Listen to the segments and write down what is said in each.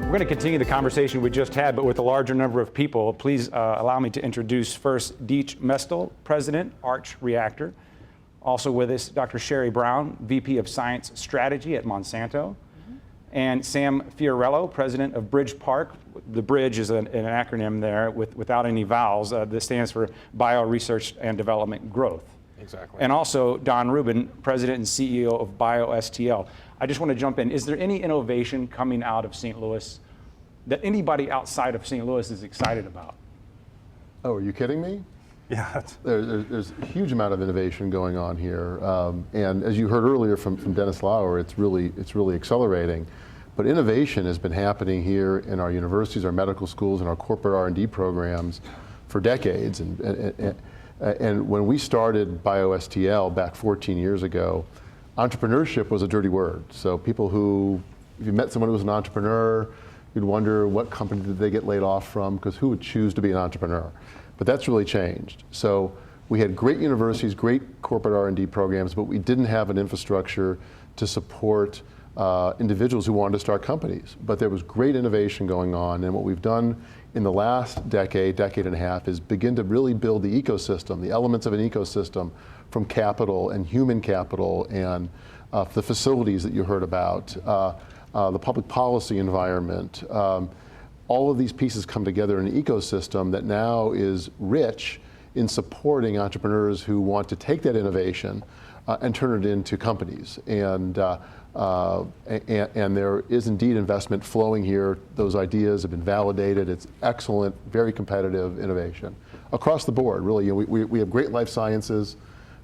We're going to continue the conversation we just had, but with a larger number of people. Please allow me to introduce first Deech Mestel, President, Arch Reactor. Also with us, Dr. Sherry Brown, VP of Science Strategy at Monsanto. And Sam Fiorello, President of Bridge Park. The Bridge is an acronym there without any vowels. This stands for Bio Research and Development Growth. Exactly. And also Don Rubin, President and CEO of BioSTL. I just want to jump in. Is there any innovation coming out of St. Louis that anybody outside of St. Louis is excited about? Oh, are you kidding me? Yeah. There's a huge amount of innovation going on here, and as you heard earlier from Dennis Lauer, it's really accelerating. But innovation has been happening here in our universities, our medical schools, and our corporate R&D programs for decades. And when we started BioSTL back 14 years ago, entrepreneurship was a dirty word. So people who, if you met someone who was an entrepreneur, you'd wonder what company did they get laid off from, because who would choose to be an entrepreneur? But that's really changed. So we had great universities, great corporate R&D programs, but we didn't have an infrastructure to support individuals who wanted to start companies. But there was great innovation going on, and what we've done in the last decade and a half is begin to really build the ecosystem, the elements of an ecosystem from capital and human capital and the facilities that you heard about, the public policy environment. All of these pieces come together in an ecosystem that now is rich in supporting entrepreneurs who want to take that innovation and turn it into companies. And there is indeed investment flowing here. Those ideas have been validated. It's excellent, very competitive innovation across the board. Really, you know, we have great life sciences,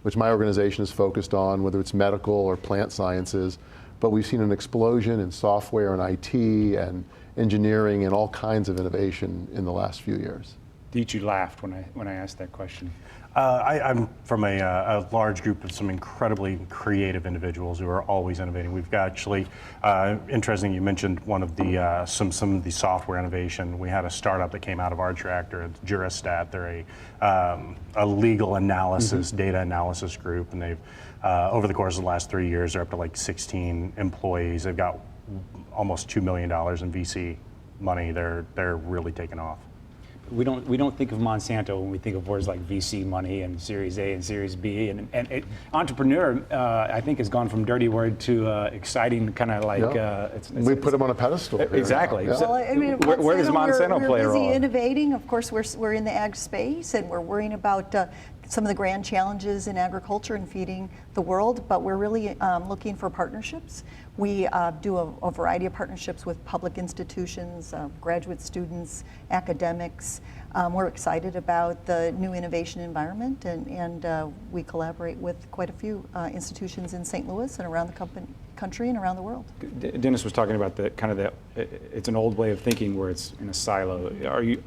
which my organization is focused on, whether it's medical or plant sciences. But we've seen an explosion in software and IT and engineering and all kinds of innovation in the last few years. Deech, you laughed when I asked that question. I'm from a large group of some incredibly creative individuals who are always innovating. We've got actually, interesting, you mentioned one of the, some of the software innovation. We had a startup that came out of Arch Reactor, it's Juristat. They're a legal analysis, data analysis group, and they've, over the course of the last 3 years, they're up to like 16 employees. They've got almost $2 million in VC money. They're really taking off. We don't think of Monsanto when we think of words like VC money and Series A and Series B, and entrepreneur I think has gone from dirty word to exciting, kind of like we put them on a pedestal. Exactly. Yeah. So, well, I mean, where does Monsanto play a role? We're busy innovating. Of course, we're in the ag space, and we're worrying about some of the grand challenges in agriculture and feeding the world, but we're really looking for partnerships. We do a variety of partnerships with public institutions, graduate students, academics. We're excited about the new innovation environment, and we collaborate with quite a few institutions in St. Louis and around the country and around the world. Dennis was talking about it's an old way of thinking where it's in a silo.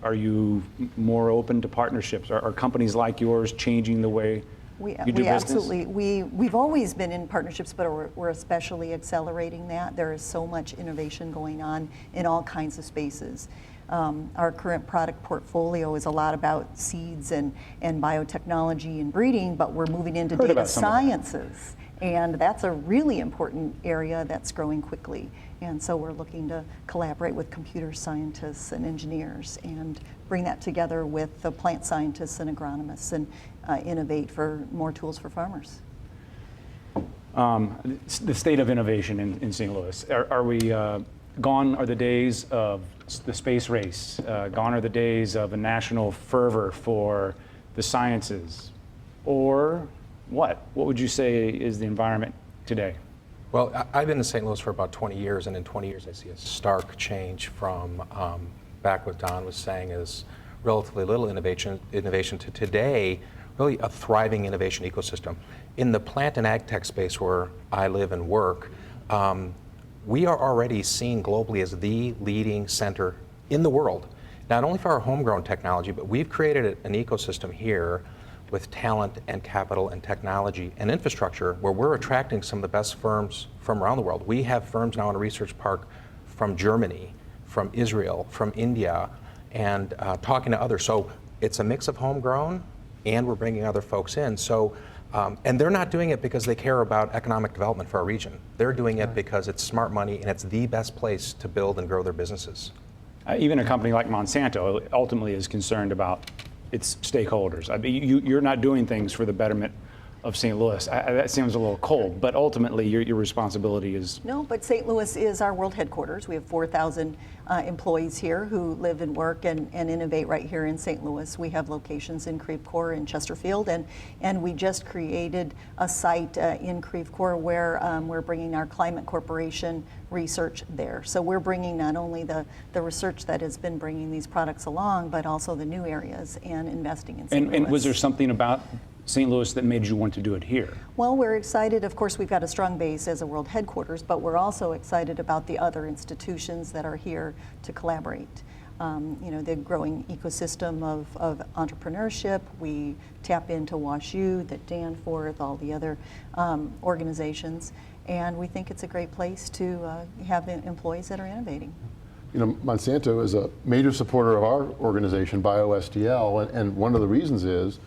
Are you more open to partnerships? Are companies like yours changing the way you do business? Absolutely. We've always been in partnerships, but we're especially accelerating that. There is so much innovation going on in all kinds of spaces. Our current product portfolio is a lot about seeds and biotechnology and breeding, but we're moving into data sciences. And that's a really important area that's growing quickly. And so we're looking to collaborate with computer scientists and engineers and bring that together with the plant scientists and agronomists and innovate for more tools for farmers. The state of innovation in St. Louis. Are we gone are the days of the space race? Gone are the days of a national fervor for the sciences? Or what? What would you say is the environment today? Well, I've been in St. Louis for about 20 years, and in 20 years I see a stark change from back what Don was saying is relatively little innovation to today, really a thriving innovation ecosystem. In the plant and ag tech space where I live and work, we are already seen globally as the leading center in the world, not only for our homegrown technology, but we've created an ecosystem here with talent and capital and technology and infrastructure where we're attracting some of the best firms from around the world. We have firms now in a research park from Germany, from Israel, from India, and talking to others. So it's a mix of homegrown and we're bringing other folks in. So And they're not doing it because they care about economic development for our region. They're doing it because it's smart money and it's the best place to build and grow their businesses. Even a company like Monsanto ultimately is concerned about its stakeholders. I mean, you're not doing things for the betterment of St. Louis. That seems a little cold, but ultimately your responsibility is... No, but St. Louis is our world headquarters. We have 4,000 employees here who live and work and innovate right here in St. Louis. We have locations in Creve Coeur and Chesterfield, and we just created a site in Creve Coeur where we're bringing our Climate Corporation research there. So we're bringing not only the research that has been bringing these products along, but also the new areas and investing in St. Louis. And was there something about St. Louis that made you want to do it here? Well, we're excited. Of course, we've got a strong base as a world headquarters, but we're also excited about the other institutions that are here to collaborate. The growing ecosystem of entrepreneurship. We tap into WashU, the Danforth, all the other organizations, and we think it's a great place to have employees that are innovating. Monsanto is a major supporter of our organization, BioSTL, and one of the reasons is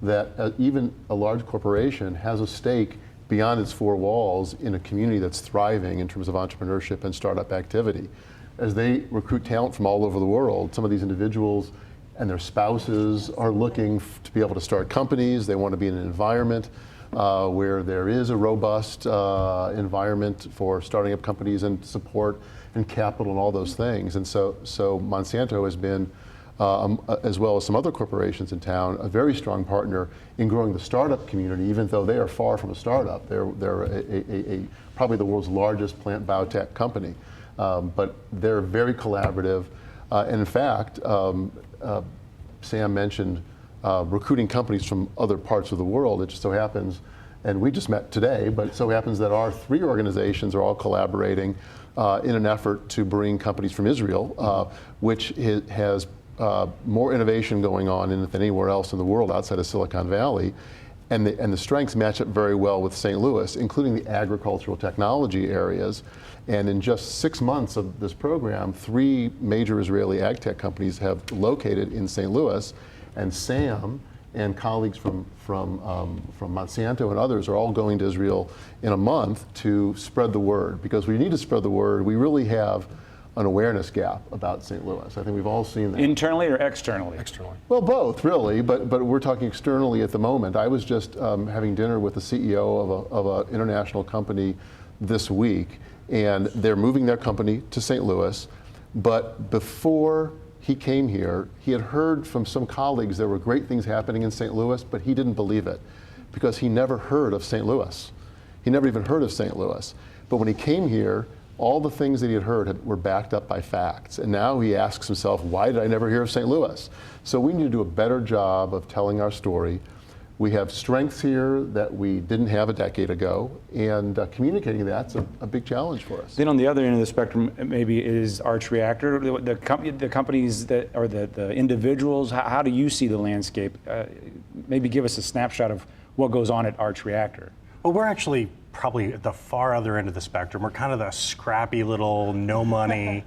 that even a large corporation has a stake beyond its four walls in a community that's thriving in terms of entrepreneurship and startup activity. As they recruit talent from all over the world, some of these individuals and their spouses are looking to be able to start companies. They want to be in an environment where there is a robust environment for starting up companies and support and capital and all those things. And so Monsanto has been, as well as some other corporations in town, a very strong partner in growing the startup community, even though they are far from a startup. They're probably the world's largest plant biotech company. But they're very collaborative. And in fact, Sam mentioned recruiting companies from other parts of the world. It just so happens, and we just met today, but it so happens that our three organizations are all collaborating in an effort to bring companies from Israel, which has more innovation going on than anywhere else in the world outside of Silicon Valley. And the strengths match up very well with St. Louis, including the agricultural technology areas. And in just 6 months of this program, 3 major Israeli ag tech companies have located in St. Louis. And Sam and colleagues from Monsanto and others are all going to Israel in a month to spread the word. Because we need to spread the word. We really have an awareness gap about St. Louis. I think we've all seen that. Internally or externally? Externally. Well, both, really, but we're talking externally at the moment. I was just having dinner with the CEO of an international company this week, and they're moving their company to St. Louis. But before he came here, he had heard from some colleagues there were great things happening in St. Louis, but he didn't believe it because he never heard of St. Louis. He never even heard of St. Louis. But when he came here, all the things that he had heard were backed up by facts. And now he asks himself, why did I never hear of St. Louis? So we need to do a better job of telling our story. We have strengths here that we didn't have a decade ago, and communicating that's a big challenge for us. Then on the other end of the spectrum, maybe is Arch Reactor, the companies that, or the individuals, how do you see the landscape? Maybe give us a snapshot of what goes on at Arch Reactor. Well, we're actually probably at the far other end of the spectrum. We're kind of the scrappy little, no money,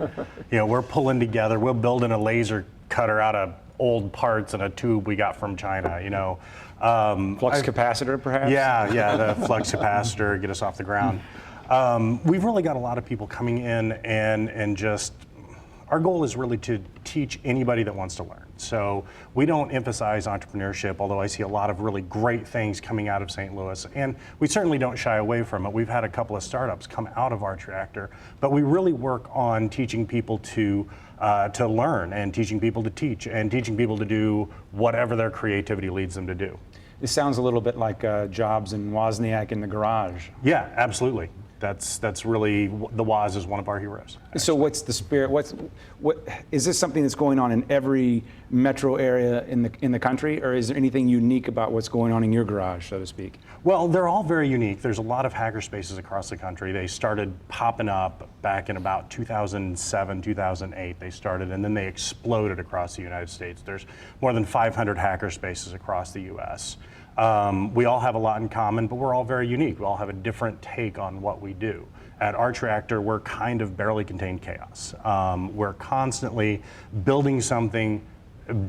we're pulling together, we're building a laser cutter out of old parts and a tube we got from China, Flux capacitor, perhaps? Yeah, the flux capacitor, get us off the ground. We've really got a lot of people coming in and just, our goal is really to teach anybody that wants to learn. So we don't emphasize entrepreneurship, although I see a lot of really great things coming out of St. Louis, and we certainly don't shy away from it. We've had a couple of startups come out of Arch Reactor, but we really work on teaching people to learn and teaching people to teach and teaching people to do whatever their creativity leads them to do. This sounds a little bit like Jobs and Wozniak in the garage. Yeah, absolutely. That's really, the Woz is one of our heroes. Actually. So what's the spirit? What is this something that's going on in every metro area in the country, or is there anything unique about what's going on in your garage, so to speak? Well, they're all very unique. There's a lot of hacker spaces across the country. They started popping up back in about 2007, 2008. They started, and then they exploded across the United States. There's more than 500 hacker spaces across the U.S. We all have a lot in common, but we're all very unique. We all have a different take on what we do. At Arch Reactor, we're kind of barely contained chaos. We're constantly building something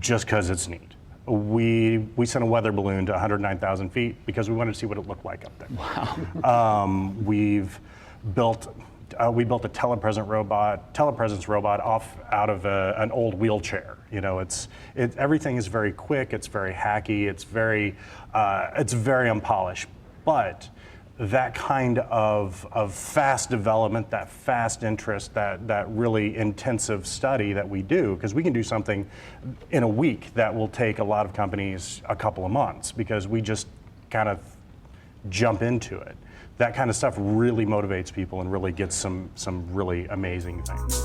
just because it's neat. we sent a weather balloon to 109,000 feet because we wanted to see what it looked like up there. Wow. We built a telepresence robot out of an old wheelchair. You know, everything is very quick. It's very hacky. It's very unpolished. But that kind of fast development, that fast interest, that really intensive study that we do, because we can do something in a week that will take a lot of companies a couple of months because we just kind of jump into it. That kind of stuff really motivates people and really gets some really amazing things.